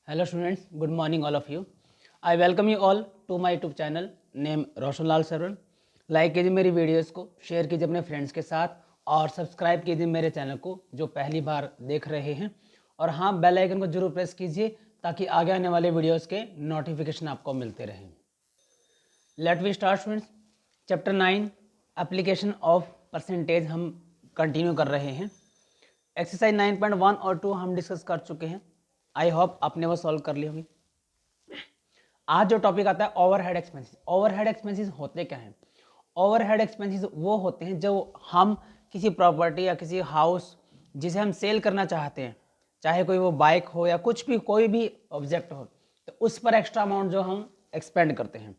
Hello students, good morning all of you. I welcome you all to my YouTube channel name Roshan Lal Sarvan. Like कीजिए मेरी videos को, share कीजिए अपने friends के साथ और सब्सक्राइब कीजिए मेरे चैनल को जो पहली बार देख रहे हैं. और हाँ, बेल आइकन को जरूर प्रेस कीजिए ताकि आगे आने वाले वीडियोस के नोटिफिकेशन आपको मिलते रहें. Let we start students. Chapter 9 application of percentage हम कंटिन्यू कर रहे हैं. एक्सरसाइज 9.1 और 2 हम डिस्कस कर चुके हैं. आई होप आपने वो सॉल्व कर ली होगी. आज जो टॉपिक आता है ओवरहेड एक्सपेंसेस. ओवरहेड एक्सपेंसेस होते क्या हैं? ओवरहेड एक्सपेंसेस वो होते हैं जो हम किसी प्रॉपर्टी या किसी हाउस जिसे हम सेल करना चाहते हैं, चाहे कोई वो बाइक हो या कुछ भी कोई भी ऑब्जेक्ट हो, तो उस पर एक्स्ट्रा अमाउंट जो हम एक्सपेंड करते हैं.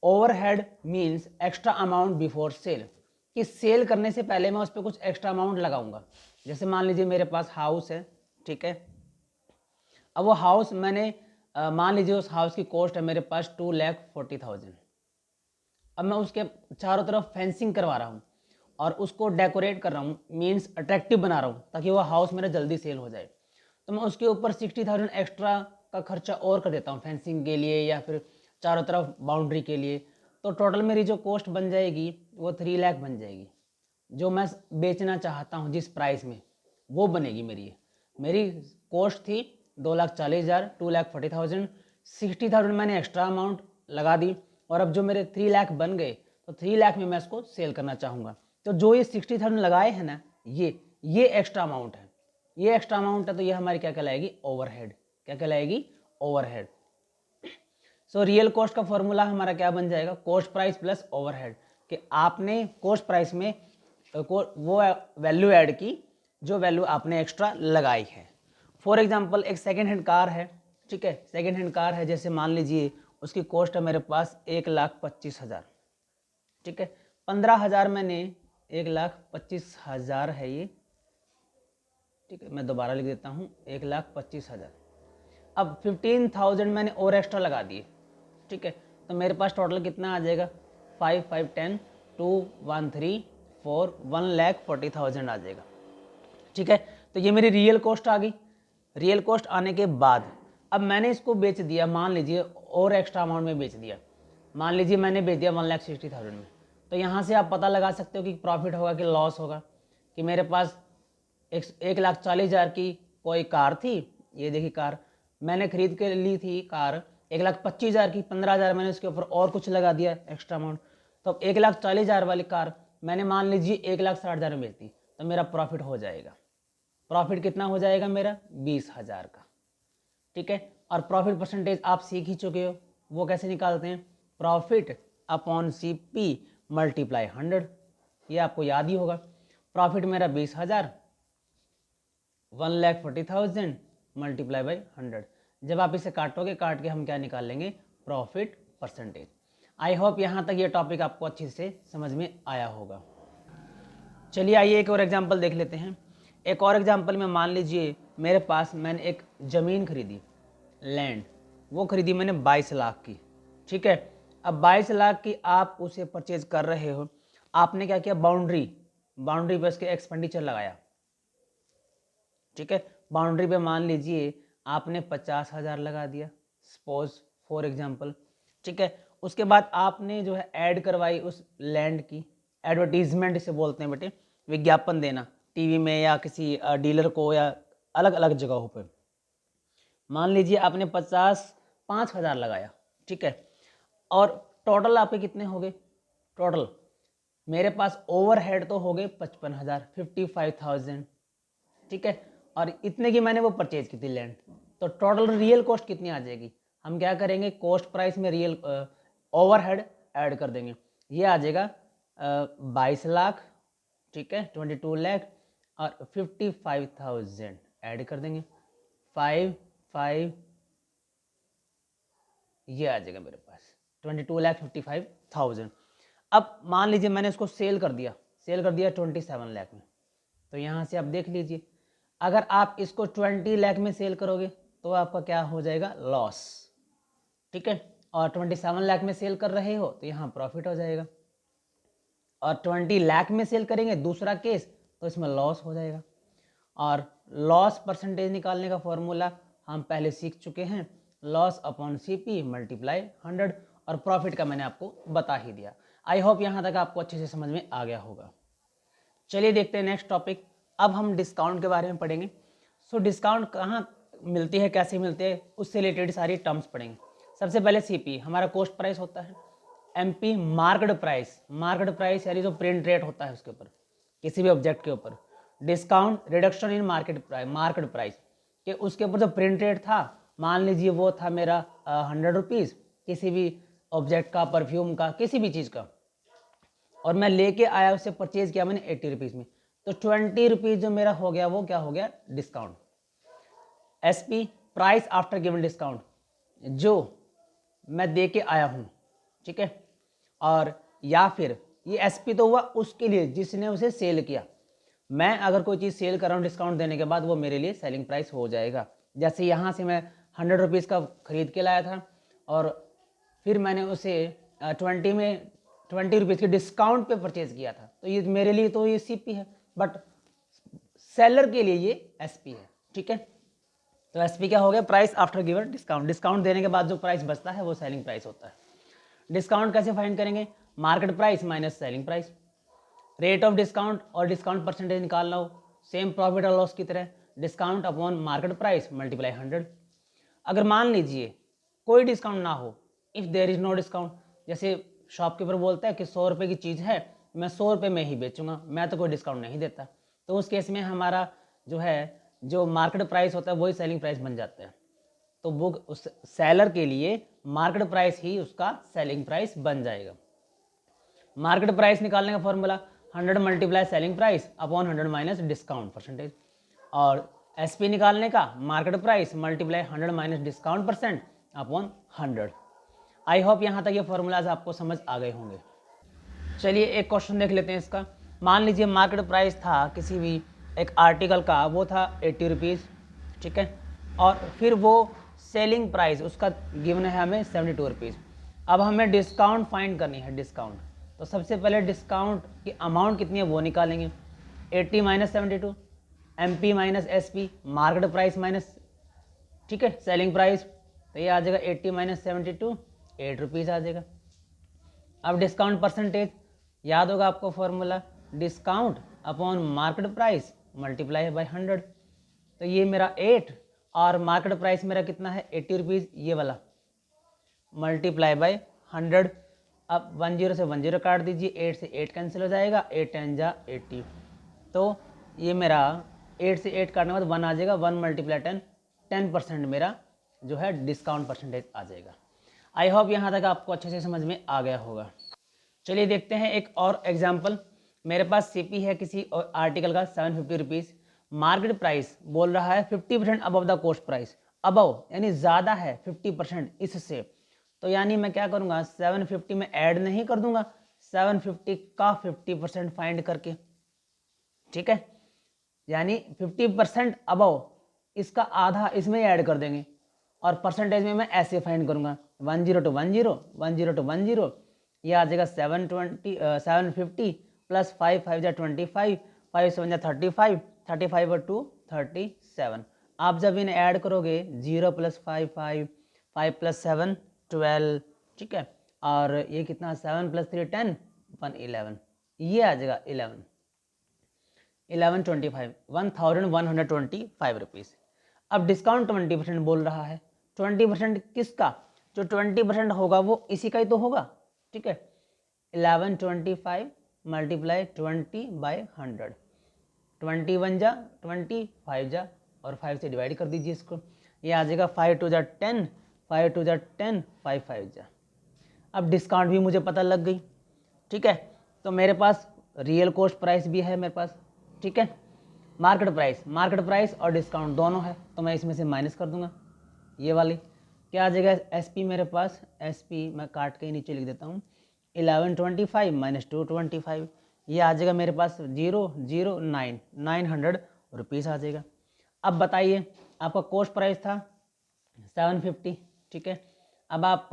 Overhead means extra amount before sale, कि सेल करने से पहले मैं उस पर कुछ एक्स्ट्रा अमाउंट लगाऊंगा. जैसे मान लीजिए मेरे पास हाउस है, ठीक है. अब वो हाउस मैंने मान लीजिए उस हाउस की कॉस्ट है मेरे पास 2,40,000. अब मैं उसके चारों तरफ फेंसिंग करवा रहा हूँ और उसको डेकोरेट कर रहा हूँ, मीन्स अट्रैक्टिव बना रहा हूँ ताकि वो हाउस मेरा जल्दी सेल हो जाए. तो मैं उसके ऊपर 60,000 एक्स्ट्रा का खर्चा और कर देता हूँ फेंसिंग के लिए या फिर चारों तरफ बाउंड्री के लिए. तो टोटल मेरी जो कॉस्ट बन जाएगी वो 3 लाख बन जाएगी. जो मैं बेचना चाहता हूँ जिस प्राइस में वो बनेगी मेरी कॉस्ट थी 2,40,000, 2,40,000. 60,000 मैंने एक्स्ट्रा अमाउंट लगा दी और अब जो मेरे 3 लाख बन गए तो 3 लाख में मैं इसको सेल करना चाहूँगा. तो जो ये 60,000 लगाए हैं ना, ये एक्स्ट्रा अमाउंट है. ये एक्स्ट्रा अमाउंट है तो ये हमारी क्या कहलाएगी? ओवरहेड. क्या कहलाएगी? ओवरहेड. सो रियल कॉस्ट का फॉर्मूला हमारा क्या बन जाएगा? Cost price plus overhead. कि आपने कॉस्ट प्राइस में वो वैल्यू ऐड की जो वैल्यू आपने एक्स्ट्रा लगाई है. फॉर एग्जांपल एक सेकेंड हैंड कार है, ठीक है. सेकेंड हैंड कार है, जैसे मान लीजिए उसकी कॉस्ट है मेरे पास 1,25,000, ठीक है. 15,000 मैंने 1,25,000 है ये, ठीक है. मैं दोबारा लिख देता हूँ 1,25,000. अब 15,000 मैंने और एक्स्ट्रा लगा दिए, ठीक है. तो मेरे पास टोटल कितना आ जाएगा? 5, 5, 10, 2, 1, 3, 4, 1,40,000 आ जाएगा, ठीक है. तो ये मेरी रियल कॉस्ट आ गई. रियल कॉस्ट आने के बाद अब मैंने इसको बेच दिया, मान लीजिए और एक्स्ट्रा अमाउंट में बेच दिया. मान लीजिए मैंने बेच दिया 1,60,000 में. तो यहाँ से आप पता लगा सकते हो कि प्रॉफिट होगा कि लॉस होगा. कि मेरे पास 1,40,000 की कोई कार थी, ये देखिए कार मैंने खरीद के ली थी कार 1,25,000 की. 15,000 मैंने उसके ऊपर और कुछ लगा दिया एक्स्ट्रा अमाउंट. तो अब 1,40,000 वाली कार मैंने मान लीजिए 1,60,000 में बेच दी तो मेरा प्रॉफिट हो जाएगा. प्रॉफिट कितना हो जाएगा मेरा? 20,000 का, ठीक है. और प्रॉफिट परसेंटेज आप सीख ही चुके हो, वो कैसे निकालते हैं? Profit upon CP multiply 100. ये आपको याद ही होगा. प्रॉफिट मेरा 20,000, 1,40,000 मल्टीप्लाई बाई 100. जब आप इसे काटोगे, काट के हम क्या निकाल लेंगे? Profit percentage. आई होप यहाँ तक ये टॉपिक आपको अच्छे से समझ में आया होगा. चलिए आइए एक और एग्जांपल देख लेते हैं. एक और एग्जांपल में मान लीजिए मेरे पास मैंने एक ज़मीन खरीदी, लैंड. वो खरीदी मैंने 22 लाख की, ठीक है. अब 22 लाख की आप उसे परचेज कर रहे हो. आपने क्या किया? बाउंड्री पे उसके एक्सपेंडिचर लगाया, ठीक है. बाउंड्री पे मान लीजिए आपने 50,000 लगा दिया, सपोज फॉर एग्जाम्पल, ठीक है. उसके बाद आपने जो है ऐड करवाई उस लैंड की. एडवर्टीजमेंट इसे बोलते हैं बेटे, विज्ञापन देना टीवी में या किसी डीलर को या अलग अलग जगहों पे. मान लीजिए आपने 5,000 लगाया, ठीक है. और टोटल आपके कितने हो गए? टोटल मेरे पास ओवरहेड तो हो गए 55,000, 55,000, ठीक है. और इतने की मैंने वो परचेज की थी लैंड. तो टोटल रियल कॉस्ट कितनी आ जाएगी? हम क्या करेंगे? कॉस्ट प्राइस में रियल ओवरहेड ऐड कर देंगे. ये आ जाएगा 22 लाख, ठीक है, 22 लाख और 55,000 ऐड कर देंगे. 5 ये आ जाएगा मेरे पास 22,55,000. अब मान लीजिए मैंने इसको सेल कर दिया 27 लाख में. तो यहाँ से आप देख लीजिए, अगर आप इसको 20 लाख में सेल करोगे तो आपका क्या हो जाएगा? लॉस, ठीक है. और 27 लाख में सेल कर रहे हो तो यहाँ प्रॉफिट हो जाएगा. और 20 लाख में सेल करेंगे दूसरा केस तो इसमें लॉस हो जाएगा. और लॉस परसेंटेज निकालने का फॉर्मूला हम पहले सीख चुके हैं, लॉस अपॉन CP मल्टीप्लाई 100, और प्रॉफिट का मैंने आपको बता ही दिया। आई होप यहाँ तक आपको अच्छे से समझ में आ गया होगा। चलिए देखते हैं नेक्स्ट टॉपिक। अब हम डिस्काउंट के बारे में पढ़ेंगे। सो डिस्काउंट कहाँ मिलती है, कैसे मिलती है, उससे रिलेटेड सारी टर्म्स पढ़ेंगे। सबसे पहले CP हमारा कॉस्ट प्राइस होता है। MP market price, market price यानी जो प्रिंट रेट होता है उसके ऊपर, किसी भी ऑब्जेक्ट के ऊपर। Discount reduction in market price कि उसके ऊपर जो प्रिंट रेट था, मान लीजिए वो था मेरा 100 रुपीज़ किसी भी ऑब्जेक्ट का, परफ्यूम का, किसी भी चीज़ का, और मैं लेके आया, उससे परचेज किया मैंने 80 रुपीज़ में, तो 20 रुपीज़ जो मेरा हो गया वो क्या हो गया, discount. SP price after given discount, जो मैं दे के आया हूँ, ठीक है। और या फिर ये SP तो हुआ उसके लिए जिसने उसे सेल किया। मैं अगर कोई चीज़ सेल कर रहा हूँ डिस्काउंट देने के बाद, वो मेरे लिए सेलिंग प्राइस हो जाएगा। जैसे यहाँ से मैं 100 रुपीज़ का खरीद के लाया था और फिर मैंने उसे 20 रुपीज़ के डिस्काउंट पे परचेज किया था, तो ये मेरे लिए तो ये CP है, बट सेलर के लिए ये SP है, ठीक है। तो SP क्या हो गया, price after given discount. Discount देने के बाद जो प्राइस बचता है वो सेलिंग प्राइस होता है। डिस्काउंट कैसे फाइंड करेंगे, market price minus selling price. Rate of discount और डिस्काउंट परसेंटेज निकालना हो, सेम प्रॉफिट और लॉस की तरह, discount upon market price multiply 100। अगर मान लीजिए कोई डिस्काउंट ना हो, if there is no discount, जैसे शॉपकीपर बोलता है कि 100 रुपये की चीज़ है, मैं 100 रुपये में ही बेचूंगा, मैं तो कोई डिस्काउंट नहीं देता, तो उस केस में हमारा जो है जो मार्केट प्राइस होता है वही सेलिंग प्राइस बन जाता है। तो बुक उस सेलर के लिए मार्केट प्राइस ही उसका सेलिंग प्राइस बन जाएगा। मार्केट प्राइस निकालने का formula 100 multiply selling price upon 100 minus discount percentage, और SP निकालने का market price multiply 100 minus discount percent upon 100। I hope यहाँ तक ये फॉर्मूलाज आपको समझ आ गए होंगे। चलिए एक क्वेश्चन देख लेते हैं इसका। मान लीजिए मार्केट प्राइस था किसी भी एक आर्टिकल का, वो था 80 रुपीज़, ठीक है, और फिर वो सेलिंग प्राइस उसका गिवन है हमें 72 रुपीज़। अब हमें डिस्काउंट फाइंड करनी है, डिस्काउंट। तो सबसे पहले डिस्काउंट की अमाउंट कितनी है वो निकालेंगे, 80 minus 72, MP minus SP, market price minus, ठीक है, सेलिंग प्राइस, तो ये आ जाएगा 80 माइनस 72, 8 रुपीज़ आ जाएगा। अब डिस्काउंट परसेंटेज याद होगा आपको formula, discount upon market price multiply by 100, तो ये मेरा 8 और मार्केट प्राइस मेरा कितना है 80 रुपीज़, ये वाला मल्टीप्लाई बाय 100। अब 10 से 10 काट दीजिए, 8 से 8 कैंसिल हो जाएगा, 8 10 जा 80, तो ये मेरा 8 से 8 काटने के बाद 1 आ जाएगा, 1 मल्टीप्लाई 10, 10% मेरा जो है डिस्काउंट परसेंटेज आ जाएगा। आई होप यहाँ तक आपको अच्छे से समझ में आ गया होगा। चलिए देखते हैं एक और एग्जाम्पल। मेरे पास CP है किसी आर्टिकल का 750 रुपीज़, मार्केट प्राइस बोल रहा है 50% above the cost price, above यानी ज़्यादा है 50% इससे, तो यानी मैं क्या करूँगा, 750 में ऐड नहीं कर दूंगा, 750 का 50% फाइंड करके, ठीक है, यानी 50% अबव, इसका आधा इसमें ऐड कर देंगे, और परसेंटेज में मैं ऐसे फाइंड करूँगा 10 to 10, 10 to 10, ये आ जाएगा 750 प्लस 5 5 जा 25, 5 7 जा 35, 35 और 2 37। आप जब इन्हें ऐड करोगे 0 प्लस 5 5, 5 प्लस 7 12, ठीक है, और ये कितना 7 प्लस 3 10, 1 11, ये आ जाएगा 1125, 1125 रुपीज़। अब डिस्काउंट 20% बोल रहा है, 20% किसका, जो 20% होगा वो इसी का ही तो होगा, ठीक है। 1125 मल्टीप्लाई 20 बाय 100, 21 जा 20, 5 जा और 5 से डिवाइड कर दीजिए इसको, ये आ जाएगा 5 2 जा 10, 5 2 जा 10, 5 5 जा। अब डिस्काउंट भी मुझे पता लग गई, ठीक है, तो मेरे पास रियल कॉस्ट प्राइस भी है मेरे पास, ठीक है, मार्केट प्राइस और डिस्काउंट दोनों है, तो मैं इसमें से माइनस कर दूंगा, ये वाली क्या आ जाएगा, SP मेरे पास, SP मैं काट के नीचे लिख देता हूँ, 1125 माइनस 225, ये आ जाएगा मेरे पास 009, 900 रुपीज़ आ जाएगा। अब बताइए आपका कॉस्ट प्राइस था 750, ठीक है, अब आप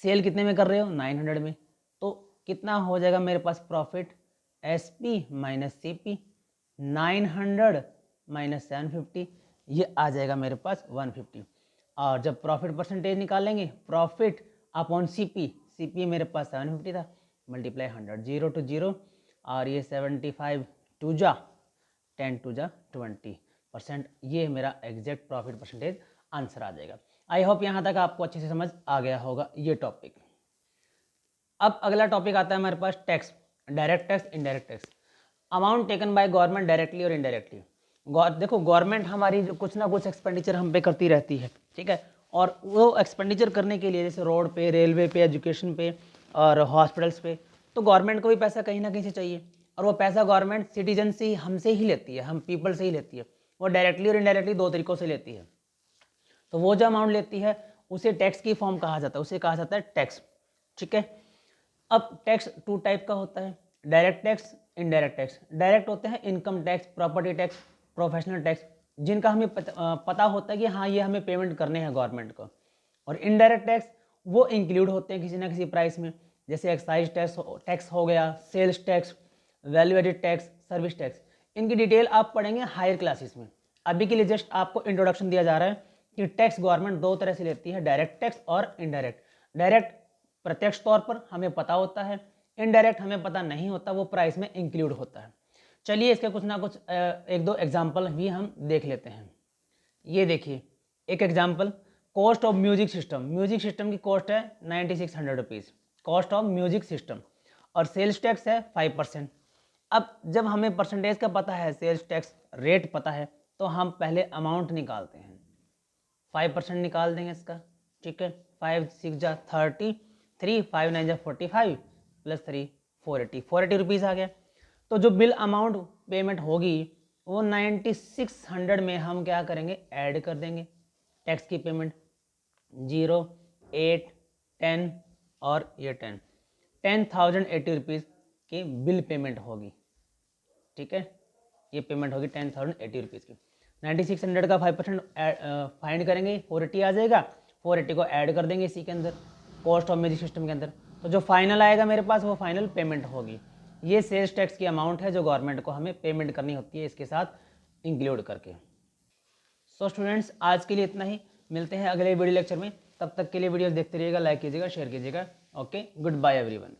सेल कितने में कर रहे हो 900 में, तो कितना हो जाएगा मेरे पास profit, SP minus CP, 900 minus 750, ये आ जाएगा मेरे पास 150। और जब प्रॉफिट परसेंटेज निकालेंगे, प्रॉफिट अपॉन सीपी मेरे पास 750 था, मल्टीप्लाई 100, 0 to 0, और ये 75 टू जा 10 टू जा 20%, ये मेरा एग्जैक्ट प्रॉफिट परसेंटेज आंसर आ जाएगा। आई होप यहाँ तक आपको अच्छे से समझ आ गया होगा ये टॉपिक। अब अगला टॉपिक आता है हमारे पास tax, direct tax, indirect tax. Amount taken by government directly और इनडायरेक्टली। देखो गवर्नमेंट हमारी जो कुछ ना कुछ एक्सपेंडिचर हम पे करती रहती है, ठीक है, और वो एक्सपेंडिचर करने के लिए जैसे रोड पे, रेलवे पे, एजुकेशन पे और हॉस्पिटल्स पे, तो गवर्नमेंट को भी पैसा कहीं ना कहीं से चाहिए, और वो पैसा गवर्नमेंट सिटीजन से ही, हमसे ही लेती है, हम पीपल से ही लेती है। वो डायरेक्टली और इनडायरेक्टली दो तरीक़ों से लेती है। तो वो जो अमाउंट लेती है उसे टैक्स की फॉर्म कहा जाता है, उसे कहा जाता है टैक्स, ठीक है। अब टैक्स टू टाइप का होता है, direct tax, indirect tax. Direct होते हैं income tax, property tax, professional tax, जिनका हमें पता होता है कि हाँ ये हमें पेमेंट करने हैं गवर्नमेंट को। और इनडायरेक्ट टैक्स वो इंक्लूड होते हैं किसी ना किसी प्राइस में, जैसे एक्साइज टैक्स हो गया, sales tax, value added tax, service tax. इनकी डिटेल आप पढ़ेंगे हायर क्लासेस में। अभी के लिए जस्ट आपको इंट्रोडक्शन दिया जा रहा है कि टैक्स गवर्नमेंट दो तरह से लेती है, डायरेक्ट टैक्स और इनडायरेक्ट। डायरेक्ट प्रत्यक्ष तौर पर हमें पता होता है, इनडायरेक्ट हमें पता नहीं होता, वो प्राइस में इंक्लूड होता है। चलिए इसके कुछ ना कुछ एक दो एग्जाम्पल भी हम देख लेते हैं। ये देखिए एक example, cost of music system. Music system की कॉस्ट है 9600 rupees, cost of music system, और सेल्स टैक्स है 5%। अब जब हमें परसेंटेज का पता है, सेल्स टैक्स रेट पता है, तो हम पहले अमाउंट निकालते हैं, 5% निकाल देंगे इसका, ठीक है। 5 6 जा 30, 3 5 9 जा 45, प्लस 3 480 रुपीज़ आ गया। तो जो बिल अमाउंट पेमेंट होगी वो 9600 में हम क्या करेंगे, ऐड कर देंगे टैक्स की पेमेंट, 0 8 10 और ये 10,080 रुपीज़ की बिल पेमेंट होगी, ठीक है। ये पेमेंट होगी 10,080 रुपीज़ की। 9600 का 5% फाइंड करेंगे, 480 आ जाएगा, 480 को ऐड कर देंगे इसी के अंदर, कॉस्ट ऑफ म्यूजिक सिस्टम के अंदर। तो जो फाइनल आएगा मेरे पास वो फाइनल पेमेंट होगी। ये सेल्स टैक्स की अमाउंट है जो गवर्नमेंट को हमें पेमेंट करनी होती है इसके साथ इंक्लूड करके। सो स्टूडेंट्स आज के लिए इतना ही, मिलते हैं अगले वीडियो लेक्चर में। तब तक के लिए वीडियोस देखते रहिएगा, लाइक कीजिएगा, शेयर कीजिएगा। Okay, goodbye everyone.